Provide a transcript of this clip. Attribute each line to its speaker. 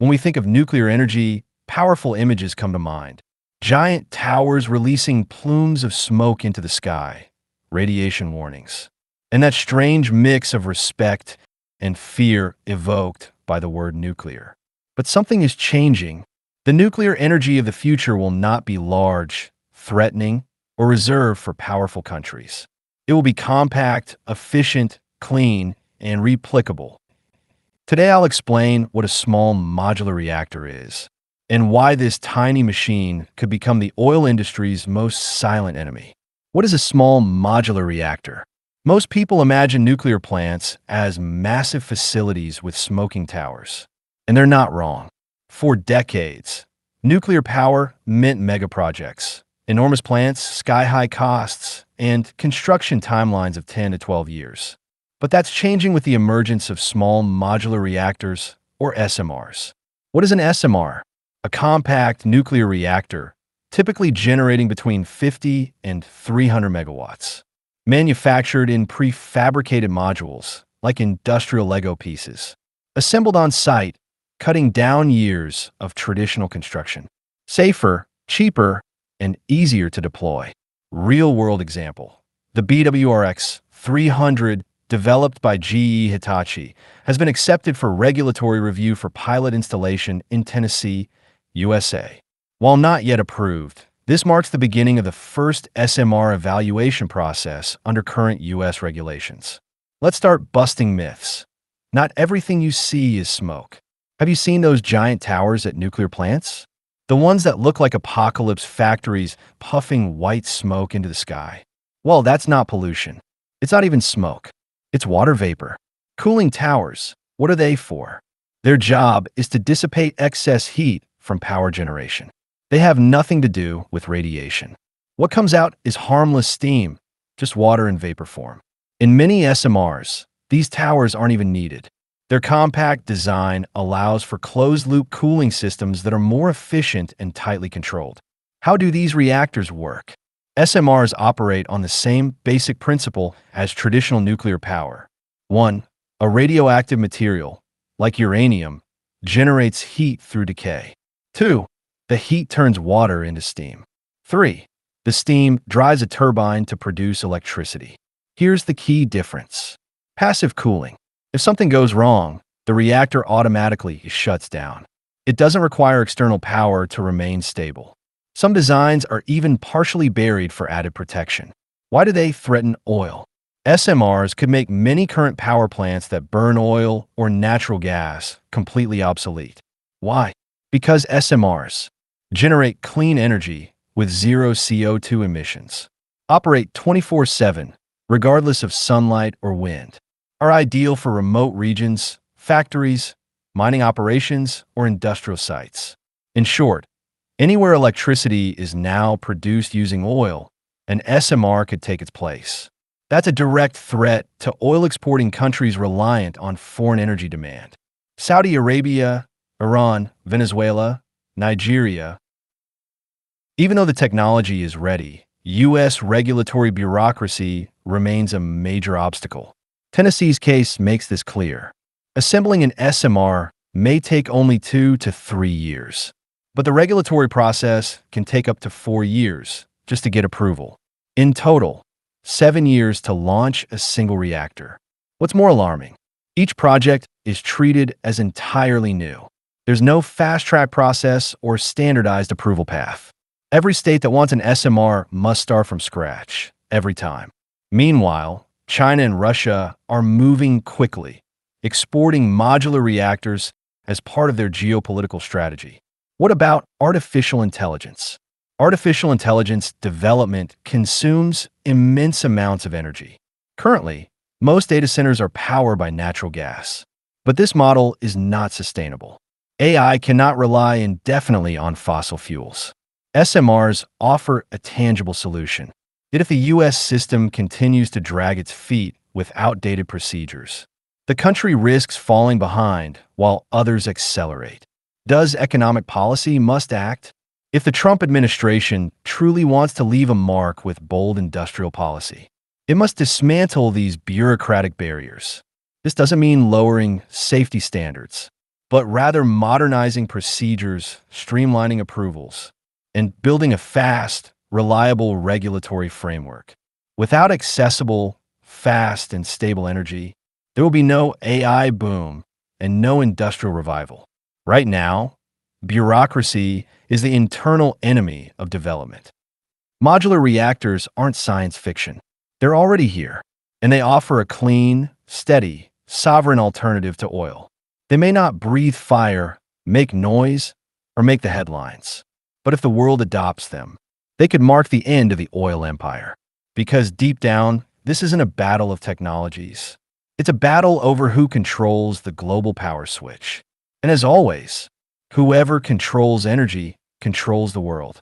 Speaker 1: When we think of nuclear energy, powerful images come to mind. Giant towers releasing plumes of smoke into the sky, radiation warnings, and that strange mix of respect and fear evoked by the word nuclear. But something is changing. The nuclear energy of the future will not be large, threatening, or reserved for powerful countries. It will be compact, efficient, clean, and replicable. Today I'll explain what a small modular reactor is and why this tiny machine could become the oil industry's most silent enemy. What is a small modular reactor? Most people imagine nuclear plants as massive facilities with smoking towers. And they're not wrong. For decades, nuclear power meant mega projects, enormous plants, sky-high costs, and construction timelines of 10 to 12 years. But that's changing with the emergence of small modular reactors, or SMRs. What is an SMR? A compact nuclear reactor, typically generating between 50 and 300 megawatts. Manufactured in prefabricated modules, like industrial Lego pieces. Assembled on site, cutting down years of traditional construction. Safer, cheaper, and easier to deploy. Real-world example. The BWRX 300, developed by GE Hitachi, has been accepted for regulatory review for pilot installation in Tennessee, USA. While not yet approved, this marks the beginning of the first SMR evaluation process under current U.S. regulations. Let's start busting myths. Not everything you see is smoke. Have you seen those giant towers at nuclear plants? The ones that look like apocalypse factories puffing white smoke into the sky. Well, that's not pollution. It's not even smoke. It's water vapor. Cooling towers, what are they for? Their job is to dissipate excess heat from power generation. They have nothing to do with radiation. What comes out is harmless steam, just water in vapor form. In many SMRs, these towers aren't even needed. Their compact design allows for closed-loop cooling systems that are more efficient and tightly controlled. How do these reactors work? SMRs operate on the same basic principle as traditional nuclear power. 1. A radioactive material, like uranium, generates heat through decay. 2. The heat turns water into steam. 3. The steam drives a turbine to produce electricity. Here's the key difference. Passive cooling. If something goes wrong, the reactor automatically shuts down. It doesn't require external power to remain stable. Some designs are even partially buried for added protection. Why do they threaten oil? SMRs could make many current power plants that burn oil or natural gas completely obsolete. Why? Because SMRs generate clean energy with zero CO2 emissions, operate 24/7, regardless of sunlight or wind, are ideal for remote regions, factories, mining operations, or industrial sites. In short, anywhere electricity is now produced using oil, an SMR could take its place. That's a direct threat to oil-exporting countries reliant on foreign energy demand. Saudi Arabia, Iran, Venezuela, Nigeria. Even though the technology is ready, U.S. regulatory bureaucracy remains a major obstacle. Tennessee's case makes this clear. Assembling an SMR may take only 2 to 3 years, but the regulatory process can take up to 4 years just to get approval. In total, 7 years to launch a single reactor. What's more alarming? Each project is treated as entirely new. There's no fast-track process or standardized approval path. Every state that wants an SMR must start from scratch, every time. Meanwhile, China and Russia are moving quickly, exporting modular reactors as part of their geopolitical strategy. What about artificial intelligence? Artificial intelligence development consumes immense amounts of energy. Currently, most data centers are powered by natural gas. But this model is not sustainable. AI cannot rely indefinitely on fossil fuels. SMRs offer a tangible solution. Yet if the U.S. system continues to drag its feet with outdated procedures, the country risks falling behind while others accelerate. Does economic policy must act? If the Trump administration truly wants to leave a mark with bold industrial policy, it must dismantle these bureaucratic barriers. This doesn't mean lowering safety standards. but rather modernizing procedures, streamlining approvals, and building a fast, reliable regulatory framework. Without accessible, fast, and stable energy, there will be no AI boom and no industrial revival. Right now, bureaucracy is the internal enemy of development. Modular reactors aren't science fiction. They're already here, and they offer a clean, steady, sovereign alternative to oil. They may not breathe fire, make noise, or make the headlines, but if the world adopts them, they could mark the end of the oil empire. Because deep down, this isn't a battle of technologies. It's a battle over who controls the global power switch. And as always, whoever controls energy controls the world.